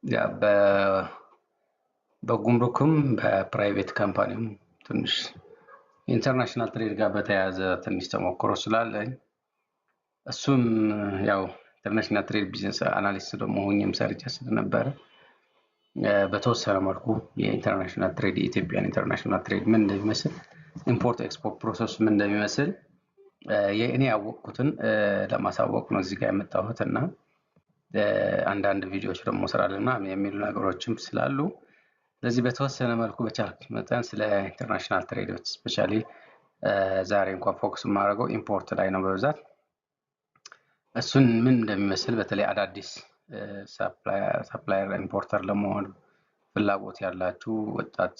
ያ በጉምሩክም በፕራይቬት ካምፓኒም ትንሽ ኢንተርናሽናል ትሬድ ጋር በተያያዘ ትንሽ ተሞክሮ ስላለኝ እሱም ያው ኢንተርናሽናል ትሬድ ቢዝነስ አናሊስት ደግሞ ሆኜም ሰርቼ ስለነበረ በተወሰነ መልኩ የኢንተርናሽናል ትሬድ የኢትዮጵያን ኢንተርናሽናል ትሬድ ምን እንደሚመስል ኢምፖርት ኤክስፖርት ፕሮሰስ ምን እንደሚመስል የእኔ ያወቅኩትን ለማሳወቅ ነው እዚህ ጋር የመጣሁት እና አንዳንድ ቪዲዮዎች ደግሞ ስራልና የሚሉ ነገሮችም ስላሉ ስለዚህ በተወሰነ መልኩ በቻልኩት መጠን ስለ ኢንተርናሽናል ትሬዶች ስፔሻሊ ዛሬ እንኳን ፎከስ የማደርገው ኢምፖርት ላይ ነው በብዛት እሱን ምን እንደሚመስል በተለይ አዳዲስ ሰፕላየር ኢምፖርተር ለመሆን ፍላጎት ያላችሁ ወጣት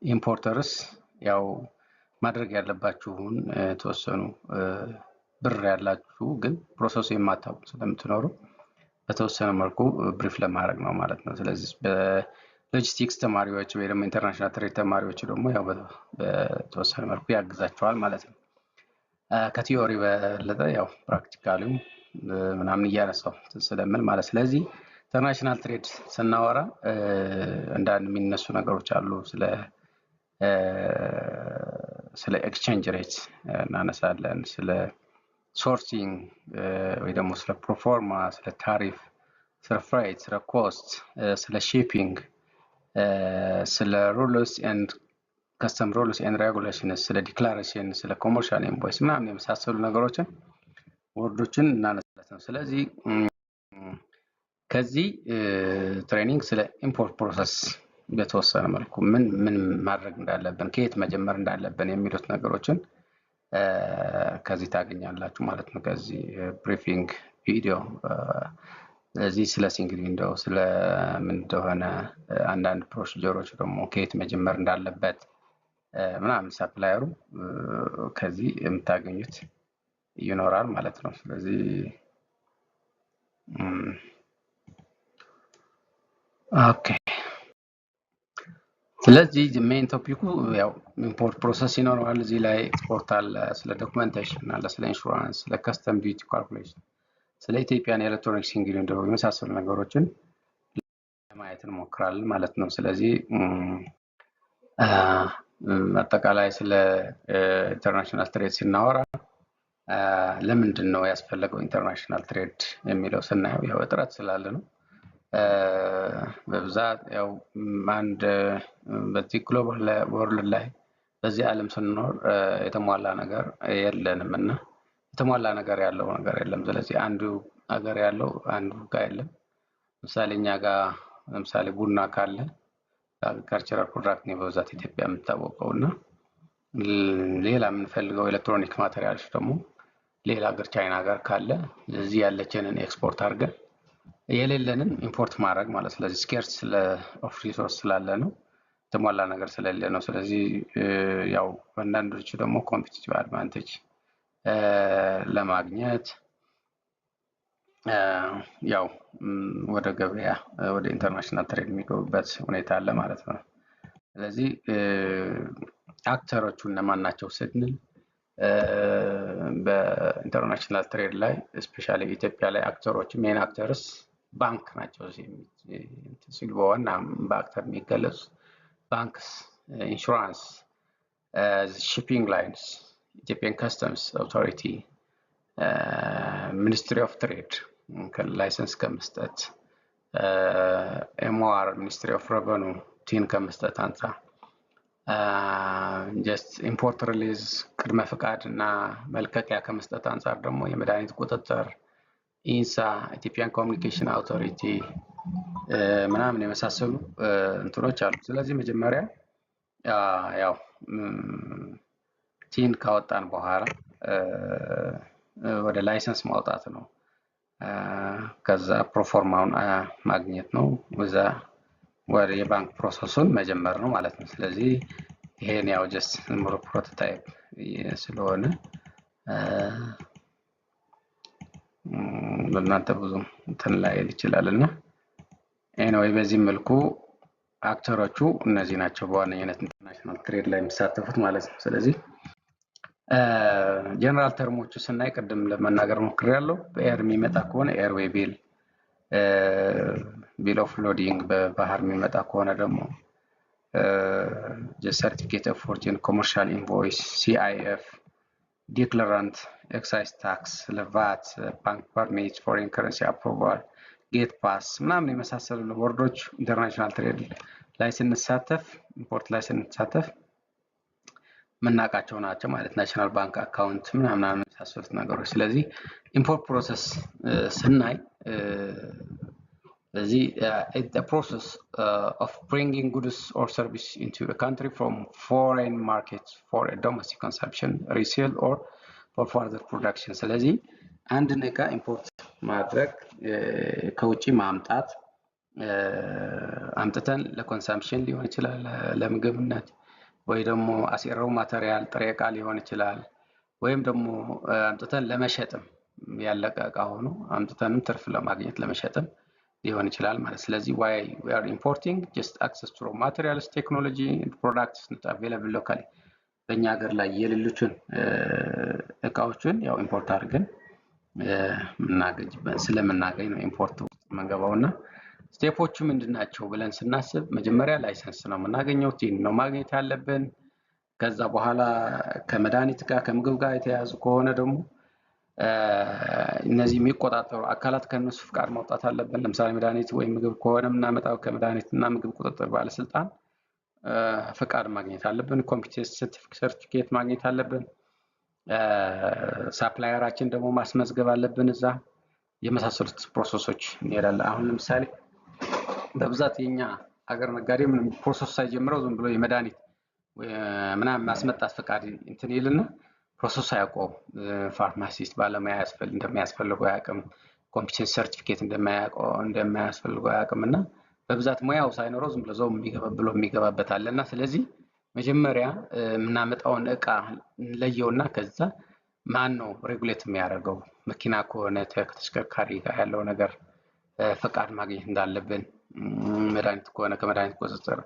ኢምፖርተርስ ያው ማድረግ ያለባችሁን ተወሰኑ ብር ያላችሁ ግን ፕሮሰሱ የማታውቁ ስለምትኖሩ በተወሰነ መልኩ ብሪፍ ለማድረግ ነው ማለት ነው። ስለዚህ በሎጂስቲክስ ተማሪዎች ወይ ደግሞ ኢንተርናሽናል ትሬድ ተማሪዎች ደግሞ ያው በተወሰነ መልኩ ያግዛቸዋል ማለት ነው። ከቲዮሪ በለጠ ያው ፕራክቲካሊው ምናምን እያነሳው ስለምን ማለት ስለዚህ ኢንተርናሽናል ትሬድ ስናወራ አንዳንድ የሚነሱ ነገሮች አሉ ስለ ኤክስቼንጅ ሬት እናነሳለን ስለ ሶርሲንግ ወይ ደግሞ ስለ ፕሮፎርማ ስለ ታሪፍ ስለ ፍራይት ስለ ኮስት ስለ ሺፒንግ ስለ ሩልስ ኤንድ ከስተም ሩልስ ኤንድ ሬጉሌሽንስ ስለ ዲክላሬሽን ስለ ኮመርሻል ኢንቮይስ ምናምን የመሳሰሉ ነገሮችን ወርዶችን እናነሳለን። ስለዚህ ከዚህ ትሬኒንግ ስለ ኢምፖርት ፕሮሰስ በተወሰነ መልኩ ምን ማድረግ እንዳለብን ከየት መጀመር እንዳለብን የሚሉት ነገሮችን ከዚህ ታገኛላችሁ ማለት ነው። ከዚህ ብሪፊንግ ቪዲዮ ስለዚህ ስለ ሲንግል ዊንዶው ስለ ምን እንደሆነ አንዳንድ ፕሮሲጀሮች ደግሞ ከየት መጀመር እንዳለበት ምናምን ሰፕላየሩ ከዚህ የምታገኙት ይኖራል ማለት ነው። ስለዚህ ኦኬ ስለዚህ ሜን ቶፒኩ ያው ኢምፖርት ፕሮሰስ ይኖራል እዚህ ላይ ኤክስፖርት አለ ስለ ዶክመንቴሽን አለ ስለ ኢንሹራንስ ስለ ከስተም ዲዩቲ ካልኩሌሽን ስለ ኢትዮጵያን ኤሌክትሮኒክስ ሲንግል ዊንዶው የመሳሰሉ ነገሮችን ለማየት እንሞክራለን ማለት ነው። ስለዚህ አጠቃላይ ስለ ኢንተርናሽናል ትሬድ ስናወራ ለምንድን ነው ያስፈለገው ኢንተርናሽናል ትሬድ የሚለው ስናየው ያው እጥረት ስላለ ነው። በብዛት ያው አንድ በዚህ ግሎባል ወርልድ ላይ በዚህ ዓለም ስንኖር የተሟላ ነገር የለንም እና የተሟላ ነገር ያለው ነገር የለም። ስለዚህ አንዱ ሀገር ያለው አንዱ ጋር የለም። ለምሳሌ እኛ ጋር ለምሳሌ ቡና ካለ አግሪካልቸራል ፕሮዳክት ነው በብዛት ኢትዮጵያ የምታወቀው እና ሌላ የምንፈልገው ኤሌክትሮኒክ ማቴሪያልስ ደግሞ ሌላ ሀገር ቻይና ጋር ካለ እዚህ ያለችንን ኤክስፖርት አድርገን የሌለንን ኢምፖርት ማድረግ ማለት ስለዚህ ስኬርስ ኦፍ ሪሶርስ ስላለ ነው የተሟላ ነገር ስለሌለ ነው። ስለዚህ ያው አንዳንዶቹ ደግሞ ኮምፒቲቲቭ አድቫንቴጅ ለማግኘት ያው ወደ ገበያ ወደ ኢንተርናሽናል ትሬድ የሚገቡበት ሁኔታ አለ ማለት ነው። ስለዚህ አክተሮቹ እነማን ናቸው ስንል በኢንተርናሽናል ትሬድ ላይ ስፔሻሊ ኢትዮጵያ ላይ አክተሮች ሜን አክተርስ ባንክ ናቸው ሲሉ በዋና በአክተር የሚገለጹ ባንክስ፣ ኢንሹራንስ፣ ሺፒንግ ላይንስ፣ ኢትዮጵያን ከስተምስ አውቶሪቲ፣ ሚኒስትሪ ኦፍ ትሬድ ላይሰንስ ከመስጠት ኤምኦአር ሚኒስትሪ ኦፍ ረቨኑ ቲን ከመስጠት አንጻር ጀስት ኢምፖርት ሪሊዝ ቅድመ ፍቃድ እና መልቀቂያ ከመስጠት አንጻር ደግሞ የመድኃኒት ቁጥጥር ኢንሳ ኢትዮጵያን ኮሚኒኬሽን አውቶሪቲ ምናምን የመሳሰሉ እንትኖች አሉ። ስለዚህ መጀመሪያ ያው ቲን ካወጣን በኋላ ወደ ላይሰንስ ማውጣት ነው። ከዛ ፕሮፎርማውን ማግኘት ነው። ወዛ ወደ የባንክ ፕሮሰሱን መጀመር ነው ማለት ነው። ስለዚህ ይሄን ያው ጀስት ምሮ ፕሮቶታይፕ ስለሆነ ለእናንተ ብዙ እንትን ላይ ይችላልና ኤኒዌይ በዚህ መልኩ አክተሮቹ እነዚህ ናቸው በዋነኝነት ኢንተርናሽናል ትሬድ ላይ የሚሳተፉት ማለት ነው። ስለዚህ ጀነራል ተርሞቹ ስናይ ቅድም ለመናገር ሞክሬያለሁ። በኤር የሚመጣ ከሆነ ኤርዌይ ቢል ቢል ኦፍ ሎዲንግ በባህር የሚመጣ ከሆነ ደግሞ ሰርቲፊኬት ኦፍ ኦሪጂን፣ ኮመርሻል ኢንቮይስ፣ ሲአይኤፍ፣ ዲክለራንት፣ ኤክሳይዝ ታክስ፣ ለቫት፣ ባንክ ፐርሚት፣ ፎሬን ከረንሲ አፕሮቫል፣ ጌት ፓስ ምናምን የመሳሰሉ ወርዶች ኢንተርናሽናል ትሬድ ላይ ስንሳተፍ ኢምፖርት ላይ ስንሳተፍ የምናውቃቸው ናቸው ማለት ናሽናል ባንክ አካውንት ምናምን የመሳሰሉት ነገሮች። ስለዚህ ኢምፖርት ፕሮሰስ ስናይ ስለዚህ the process of bringing goods or service into a country from foreign markets for a domestic consumption, resale or for further production። ስለዚህ አንድ ዕቃ ኢምፖርት ማድረግ ከውጪ ማምጣት አምጥተን ለኮንሰምፕሽን ሊሆን ይችላል፣ ለምግብነት ወይ ደግሞ አሲራው ማቴሪያል ጥሬ ዕቃ ሊሆን ይችላል፣ ወይም ደግሞ አምጥተን ለመሸጥም ያለቀ ዕቃ ሆኖ አምጥተንም ትርፍ ለማግኘት ለመሸጥም ሊሆን ይችላል ማለት። ስለዚህ why we are importing just access to raw materials, technology and products not available locally በእኛ ሀገር ላይ የሌሉትን ዕቃዎችን ያው ኢምፖርት አድርገን ስለምናገኝ ነው ኢምፖርት ውስጥ የምንገባውና ስቴፖቹ ምንድናቸው ብለን ስናስብ መጀመሪያ ላይሰንስ ነው የምናገኘው፣ ቲን ነው ማግኘት ያለብን። ከዛ በኋላ ከመድኃኒት ጋር ከምግብ ጋር የተያያዙ ከሆነ ደግሞ እነዚህ የሚቆጣጠሩ አካላት ከነሱ ፍቃድ ማውጣት አለብን። ለምሳሌ መድኃኒት ወይ ምግብ ከሆነ የምናመጣው ከመድኃኒትና ምግብ ቁጥጥር ባለስልጣን ፍቃድ ማግኘት አለብን። ኮምፒቴንሲ ሰርቲፊኬት ማግኘት አለብን። ሳፕላየራችን ደግሞ ማስመዝገብ አለብን። እዛ የመሳሰሉት ፕሮሰሶች እንሄዳለን። አሁን ለምሳሌ በብዛት የኛ ሀገር ነጋዴ ምንም ፕሮሰስ ሳይጀምረው ዝም ብሎ የመድኃኒት ምናምን ማስመጣት ፍቃድ እንትን ይልና ፕሮሰስ አያውቀውም። ፋርማሲስት ባለሙያ እንደሚያስፈልገው አያውቅም። ኮምፒቴንሲ ሰርቲፊኬት እንደማያስፈልገው አያውቅም። እና በብዛት ሙያው ሳይኖረው ዝም ብሎ የሚገባበት አለና ስለዚህ መጀመሪያ የምናመጣውን ዕቃ እንለየውና ከዛ ማን ነው ሬጉሌት የሚያደርገው፣ መኪና ከሆነ ከተሽከርካሪ ጋር ያለው ነገር ፈቃድ ማግኘት እንዳለብን፣ መድኃኒት ከሆነ ከመድኃኒት ቁጥጥር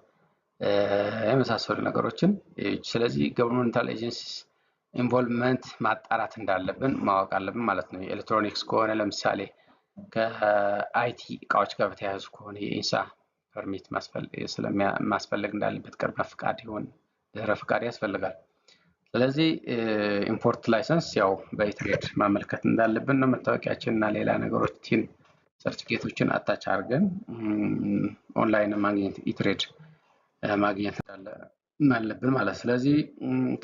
የመሳሰሉ ነገሮችን። ስለዚህ ገቨርንመንታል ኤጀንሲስ ኢንቮልቭመንት ማጣራት እንዳለብን ማወቅ አለብን ማለት ነው። የኤሌክትሮኒክስ ከሆነ ለምሳሌ ከአይቲ እቃዎች ጋር በተያያዙ ከሆነ የኢንሳ ፐርሚት ማስፈልግ እንዳለበት ቅድመ ፍቃድ ይሆን ድህረ ፍቃድ ያስፈልጋል። ስለዚህ ኢምፖርት ላይሰንስ ያው በኢትሬድ ማመልከት እንዳለብን ነው። መታወቂያችን እና ሌላ ነገሮች ቲን ሰርቲፊኬቶችን አታች አድርገን ኦንላይን ማግኘት ኢትሬድ ማግኘት አለብን ማለት። ስለዚህ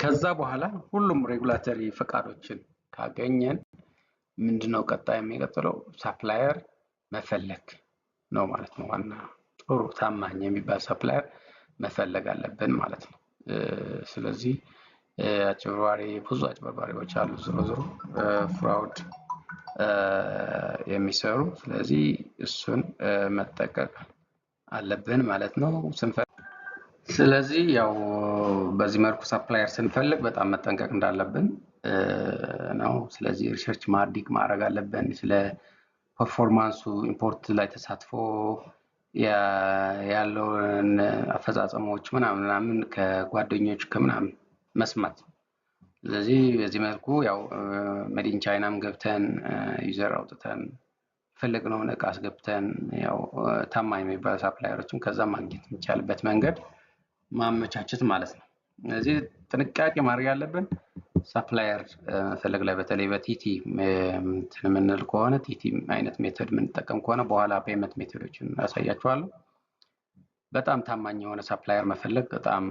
ከዛ በኋላ ሁሉም ሬጉላተሪ ፈቃዶችን ካገኘን ምንድነው ቀጣይ የሚቀጥለው ሳፕላየር መፈለግ ነው ማለት ነው። ዋና ጥሩ ታማኝ የሚባል ሳፕላየር መፈለግ አለብን ማለት ነው። ስለዚህ ብዙ አጭበርባሪዎች አሉ ዝሮ ፍራውድ የሚሰሩ። ስለዚህ እሱን መጠቀቅ አለብን ማለት ነው ስለዚህ ያው በዚህ መልኩ ሳፕላየር ስንፈልግ በጣም መጠንቀቅ እንዳለብን ነው። ስለዚህ ሪሰርች ማድረግ አለብን ስለ ፐርፎርማንሱ፣ ኢምፖርት ላይ ተሳትፎ ያለውን አፈጻጸሞች ምናምን ከጓደኞች ከምናምን መስማት። ስለዚህ በዚህ መልኩ ያው መዲን ቻይናም ገብተን ዩዘር አውጥተን ፈለግነውን ዕቃ አስገብተን ያው ታማኝ የሚባሉ ሳፕላየሮችን ከዛ ማግኘት የሚቻልበት መንገድ ማመቻቸት ማለት ነው። ስለዚህ ጥንቃቄ ማድረግ ያለብን ሳፕላየር መፈለግ ላይ በተለይ በቲቲ የምንል ከሆነ ቲቲ አይነት ሜተድ የምንጠቀም ከሆነ በኋላ ፔመንት ሜተዶችን አሳያችኋለሁ። በጣም ታማኝ የሆነ ሳፕላየር መፈለግ በጣም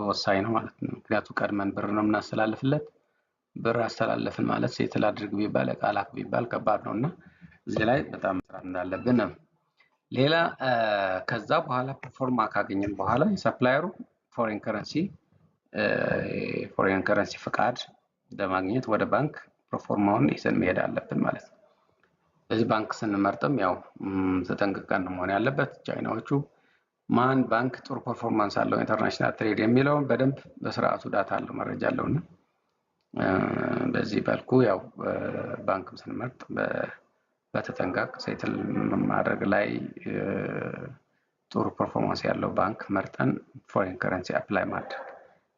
ወሳኝ ነው ማለት ነው። ምክንያቱም ቀድመን ብር ነው የምናስተላልፍለት። ብር አስተላለፍን ማለት ሴትል አድርግ ቢባል ዕቃ ላክ ቢባል ከባድ ነውና እዚህ ላይ በጣም መስራት እንዳለብን ነው። ሌላ ከዛ በኋላ ፐርፎርማ ካገኘን በኋላ የሳፕላየሩ ፎሬን ከረንሲ ፍቃድ ለማግኘት ወደ ባንክ ፐርፎርማውን ይዘን መሄድ አለብን ማለት ነው። ስለዚህ ባንክ ስንመርጥም ያው ተጠንቅቀን መሆን ያለበት ቻይናዎቹ ማን ባንክ ጥሩ ፐርፎርማንስ አለው ኢንተርናሽናል ትሬድ የሚለውን በደንብ በስርዓቱ ዳታ አለው መረጃ አለውና በዚህ መልኩ ያው ባንክም ስንመርጥ በተጠንቀቅ ሴትል ማድረግ ላይ ጥሩ ፐርፎርማንስ ያለው ባንክ መርጠን ፎሬን ከረንሲ አፕላይ ማድረግ።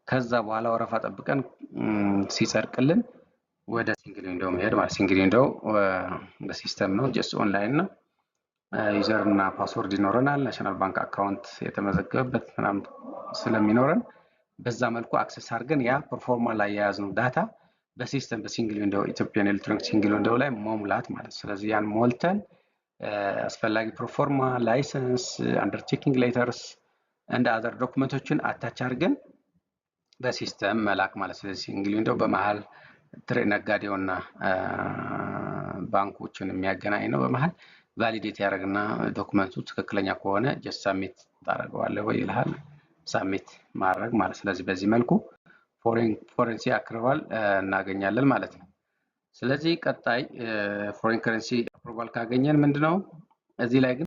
ከዛ በኋላ ወረፋ ጠብቀን ሲጸድቅልን ወደ ሲንግል ዊንዶው መሄድ ማለት። ሲንግል ዊንዶው በሲስተም ነው ጀስት ኦንላይን ነው። ዩዘር እና ፓስወርድ ይኖረናል ናሽናል ባንክ አካውንት የተመዘገበበት ምናምን ስለሚኖረን በዛ መልኩ አክሰስ አድርገን ያ ፐርፎርማ ላይ የያዝነው ዳታ በሲስተም በሲንግል ዊንዶው ኢትዮጵያን ኤሌክትሮኒክስ ሲንግል ዊንዶው ላይ መሙላት ማለት። ስለዚህ ያን ሞልተን አስፈላጊ ፕሮፎርማ ላይሰንስ አንደርቴኪንግ ሌተርስ እንደ አዘር ዶክመንቶችን አታች አድርገን በሲስተም መላክ ማለት። ስለዚህ ሲንግል ዊንዶው በመሃል ነጋዴውና ባንኮችን የሚያገናኝ ነው። በመሃል ቫሊዴት ያደርግና ዶክመንቱ ትክክለኛ ከሆነ ጀስት ሳሚት ታደርገዋለህ ወይ ይልሃል። ሳሚት ማድረግ ማለት። ስለዚህ በዚህ መልኩ ፎሬንሲ አፕሩቫል እናገኛለን ማለት ነው። ስለዚህ ቀጣይ ፎሬን ከረንሲ አፕሩቫል ካገኘን ምንድነው እዚህ ላይ ግን